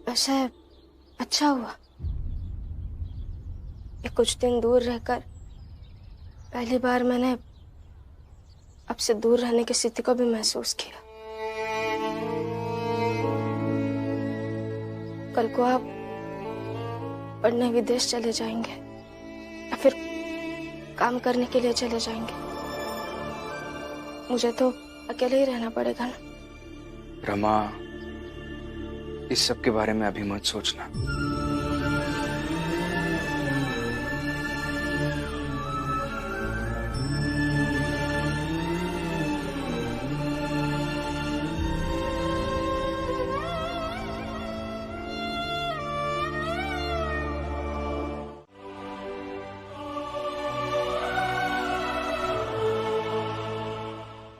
वैसे अच्छा हुआ ये कुछ दिन दूर रहकर पहली बार मैंने आपसे दूर रहने की स्थिति को भी महसूस किया। कल को आप पढ़ने विदेश चले जाएंगे या फिर काम करने के लिए चले जाएंगे, मुझे तो अकेले ही रहना पड़ेगा ना। रमा, इस सब के बारे में अभी मत सोचना।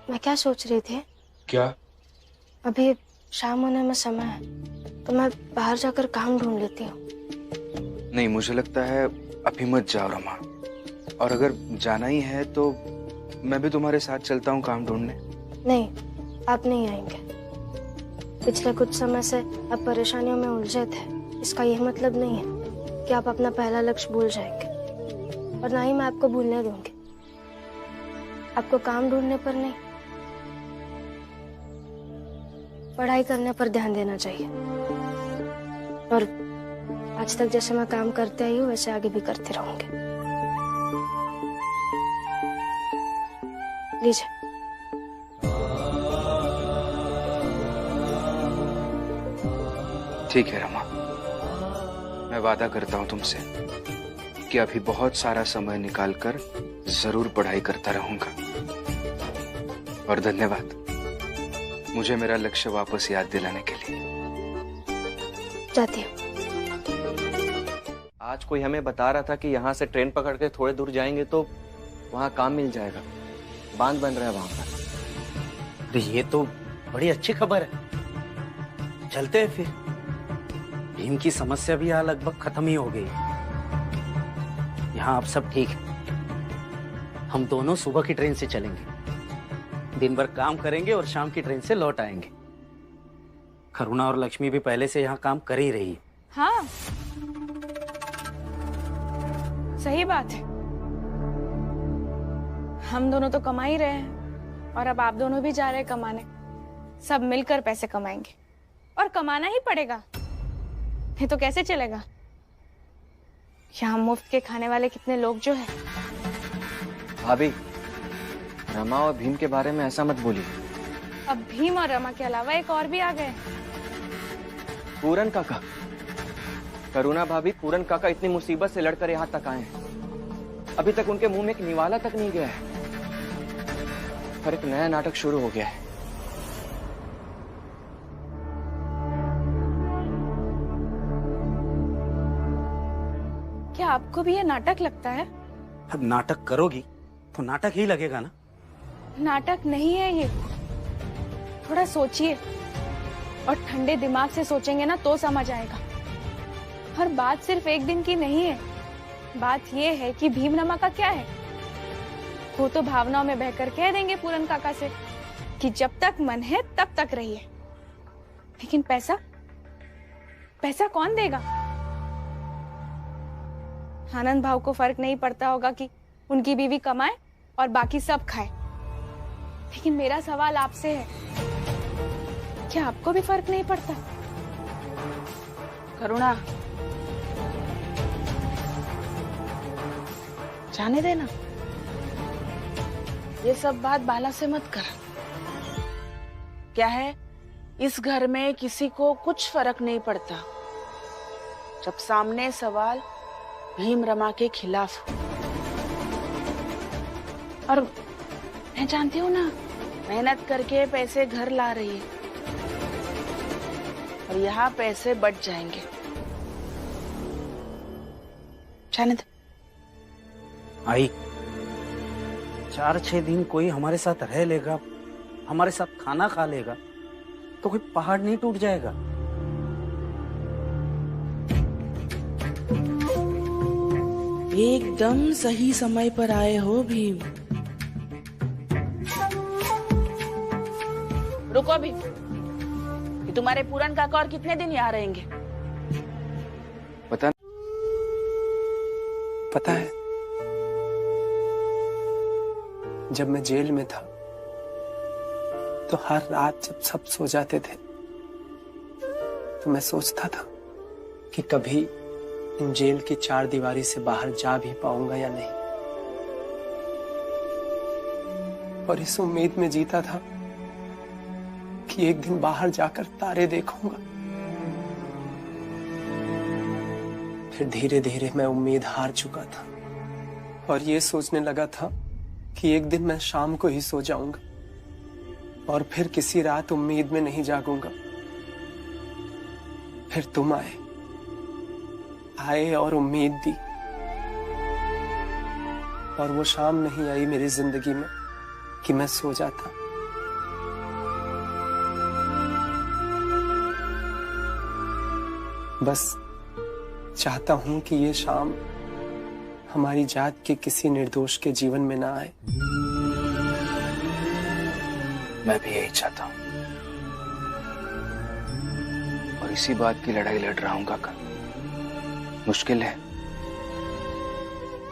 मैं क्या सोच रही थी, क्या? अभी शाम होने में समय है तो मैं बाहर जाकर काम ढूंढ लेती हूँ। नहीं, मुझे लगता है अभी मत जाओ रमा, और अगर जाना ही है तो मैं भी तुम्हारे साथ चलता हूँ काम ढूंढने। नहीं, आप नहीं आएंगे। पिछले कुछ समय से आप परेशानियों में उलझे थे, इसका यह मतलब नहीं है कि आप अपना पहला लक्ष्य भूल जाएंगे, और ना ही मैं आपको भूलने दूंगी। आपको काम ढूंढने पर नहीं, पढ़ाई करने पर ध्यान देना चाहिए। और आज तक जैसे मैं काम करते आई हूँ वैसे आगे भी करते रहूंगी। लीजिए। ठीक है रमा, मैं वादा करता हूं तुमसे कि अभी बहुत सारा समय निकालकर जरूर पढ़ाई करता रहूंगा। और धन्यवाद मुझे मेरा लक्ष्य वापस याद दिलाने के लिए। जाती हूँ। आज कोई हमें बता रहा था कि यहाँ से ट्रेन पकड़ के थोड़े दूर जाएंगे तो वहाँ काम मिल जाएगा, बांध बन रहा है वहां पर। अरे ये तो बड़ी अच्छी खबर है, चलते हैं फिर। भीम की समस्या भी यहाँ लगभग खत्म ही हो गई। यहाँ अब सब ठीक है। हम दोनों सुबह की ट्रेन से चलेंगे, दिन भर काम करेंगे और शाम की ट्रेन से लौट आएंगे। करुणा और लक्ष्मी भी पहले से यहाँ काम कर ही रही है। हाँ सही बात है, हम दोनों तो कमा ही रहे हैं और अब आप दोनों भी जा रहे हैं कमाने। सब मिलकर पैसे कमाएंगे और कमाना ही पड़ेगा, नहीं तो कैसे चलेगा। यहाँ मुफ्त के खाने वाले कितने लोग जो है। भाभी, रमा और भीम के बारे में ऐसा मत बोलिए। अब भीम और रमा के अलावा एक और भी आ गए। पूरन काका, करुणा भाभी पूरन काका इतनी मुसीबत से लड़कर यहाँ तक आए हैं, अभी तक उनके मुंह में एक निवाला तक नहीं गया है। पर एक नया नाटक शुरू हो गया है। क्या आपको भी ये नाटक लगता है? अब नाटक करोगी तो नाटक ही लगेगा ना। नाटक नहीं है ये, थोड़ा सोचिए और ठंडे दिमाग से सोचेंगे ना तो समझ आएगा। हर बात सिर्फ एक दिन की नहीं है। बात ये है कि भीम रमा का क्या है। वो तो भावनाओं में बहकर कह देंगे पूरन काका से कि जब तक मन है तब तक रहिए, लेकिन पैसा पैसा कौन देगा? आनंद भाव को फर्क नहीं पड़ता होगा कि उनकी बीवी कमाए और बाकी सब खाए, लेकिन मेरा सवाल आपसे है, क्या आपको भी फर्क नहीं पड़ता? करुणा, जाने देना, ये सब बात बाला से मत कर। क्या है, इस घर में किसी को कुछ फर्क नहीं पड़ता जब सामने सवाल भीम रमा के खिलाफ हो। और मैं जानती हूँ ना, मेहनत करके पैसे घर ला रही है और यहाँ पैसे बच जाएंगे। जाने दे। आई 4-6 दिन कोई हमारे साथ रह लेगा, हमारे साथ खाना खा लेगा, तो कोई पहाड़ नहीं टूट जाएगा। एकदम सही समय पर आए हो भीम। रुको भीम, कि तुम्हारे पूरन काका और कितने दिन यहाँ रहेंगे? पता है, जब मैं जेल में था तो हर रात जब सब सो जाते थे तो मैं सोचता था कि कभी इन जेल की 4 दीवारी से बाहर जा भी पाऊंगा या नहीं, और इस उम्मीद में जीता था कि एक दिन बाहर जाकर तारे देखूंगा। फिर धीरे धीरे मैं उम्मीद हार चुका था और ये सोचने लगा था कि एक दिन मैं शाम को ही सो जाऊंगा और फिर किसी रात उम्मीद में नहीं जागूंगा। फिर तुम आए और उम्मीद दी, और वो शाम नहीं आई मेरी जिंदगी में कि मैं सो जाता। बस चाहता हूं कि ये शाम हमारी जात के किसी निर्दोष के जीवन में ना आए। मैं भी यही चाहता हूं और इसी बात की लड़ाई लड़ रहा हूं काका। मुश्किल है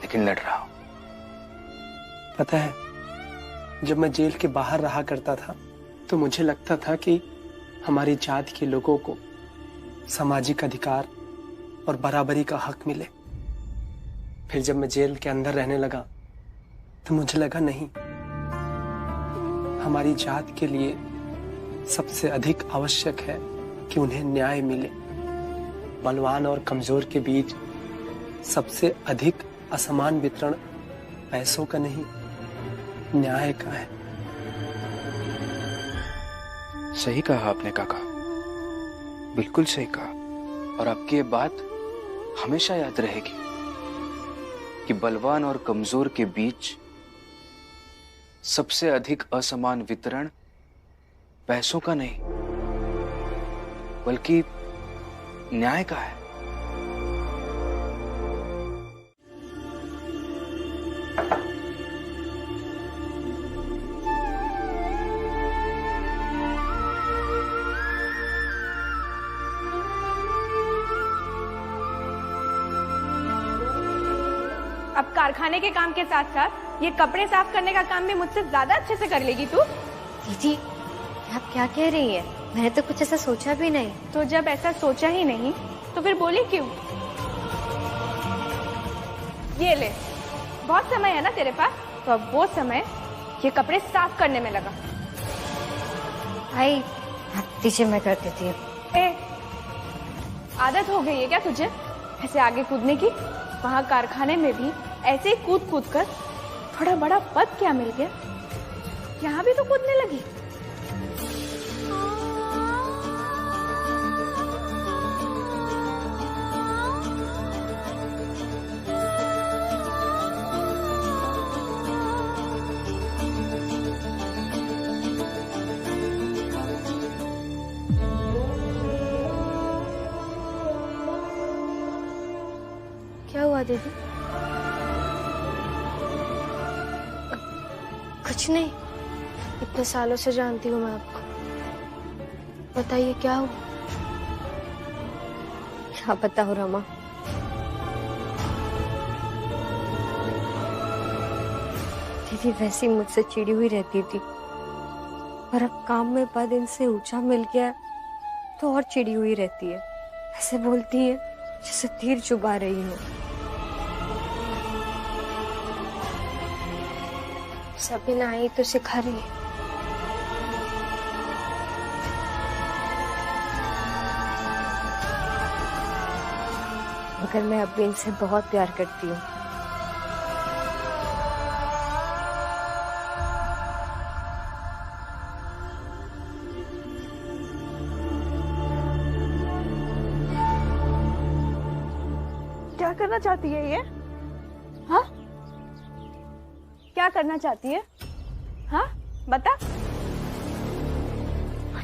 लेकिन लड़ रहा हूं। पता है, जब मैं जेल के बाहर रहा करता था तो मुझे लगता था कि हमारी जात के लोगों को सामाजिक अधिकार और बराबरी का हक मिले। फिर जब मैं जेल के अंदर रहने लगा तो मुझे लगा नहीं, हमारी जात के लिए सबसे अधिक आवश्यक है कि उन्हें न्याय मिले। बलवान और कमजोर के बीच सबसे अधिक असमान वितरण पैसों का नहीं, न्याय का है। सही कहा आपने काका, बिल्कुल सही कहा। और आपकी ये बात हमेशा याद रहेगी कि बलवान और कमजोर के बीच सबसे अधिक असमान वितरण पैसों का नहीं बल्कि न्याय का है। अब कारखाने के काम के साथ साथ ये कपड़े साफ करने का काम भी मुझसे ज्यादा अच्छे से कर लेगी तू। दीदी आप क्या कह रही हैं? मैंने तो कुछ ऐसा सोचा भी नहीं। तो जब ऐसा सोचा ही नहीं तो फिर बोली क्यों? ये ले, बहुत समय है ना तेरे पास, तो अब वो समय ये कपड़े साफ करने में लगा। भाई आप दीजिए, मैं कर देती हूँ। आदत हो गई है क्या तुझे ऐसे आगे कूदने की? वहाँ कारखाने में भी ऐसे ही कूद कूद कर थोड़ा बड़ा पद क्या मिल गया, यहाँ भी तो कूदने लगी। क्या हुआ दीदी? कुछ नहीं, इतने सालों से जानती हूँ मैं आपको। बताइए क्या हुआ? क्या बताऊँ रमा, दीदी वैसी मुझसे चिड़ी हुई रहती थी, पर अब काम में पद इनसे ऊंचा मिल गया तो और चिड़ी हुई रहती है। ऐसे बोलती है जैसे तीर चुभा रही हो। सभी ना आई तो सिखा रही है। मगर मैं अब भी इनसे बहुत प्यार करती हूँ। क्या करना चाहती है ये? हाँ, क्या करना चाहती है? हाँ बता,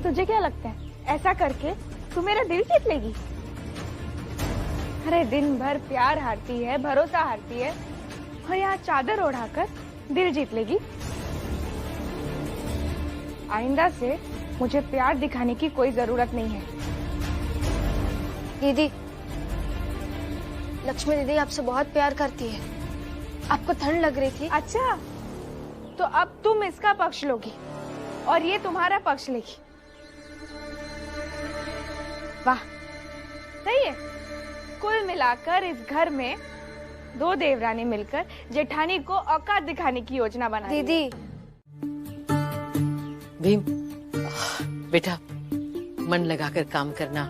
तुझे क्या लगता है ऐसा करके तू मेरा दिल जीत लेगी? अरे दिन भर प्यार हारती है, भरोसा हारती है, और यहाँ चादर ओढ़ाकर दिल जीत लेगी। आइंदा से मुझे प्यार दिखाने की कोई जरूरत नहीं है। दीदी, लक्ष्मी दीदी आपसे बहुत प्यार करती है। आपको ठंड लग रही थी। अच्छा, तो अब तुम इसका पक्ष लोगी और ये तुम्हारा पक्ष लेगी। वाह, सही है। कुल मिलाकर इस घर में दो देवरानी मिलकर जेठानी को औकात दिखाने की योजना बना दीदी। भीम बेटा, मन लगाकर काम करना।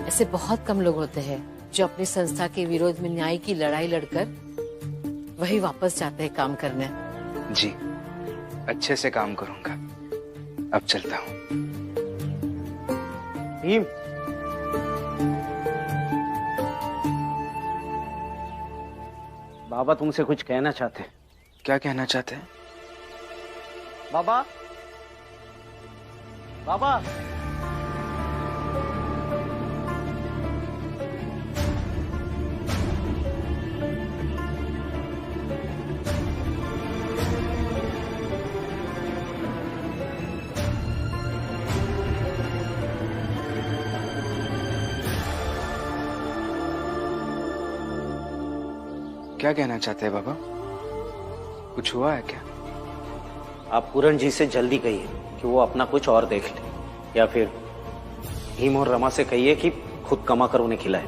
ऐसे बहुत कम लोग होते हैं जो अपनी संस्था के विरोध में न्याय की लड़ाई लड़कर वही वापस जाते हैं काम करने। जी, अच्छे से काम करूंगा। अब चलता हूँ। भीम, बाबा तुमसे कुछ कहना चाहते हैं। क्या कहना चाहते हैं? बाबा, बाबा, क्या कहना चाहते हैं बाबा? कुछ हुआ है क्या? आप पूरन जी से जल्दी कहिए कि वो अपना कुछ और देख ले, या फिर भीम और रमा से कहिए कि खुद कमा कर उन्हें खिलाए।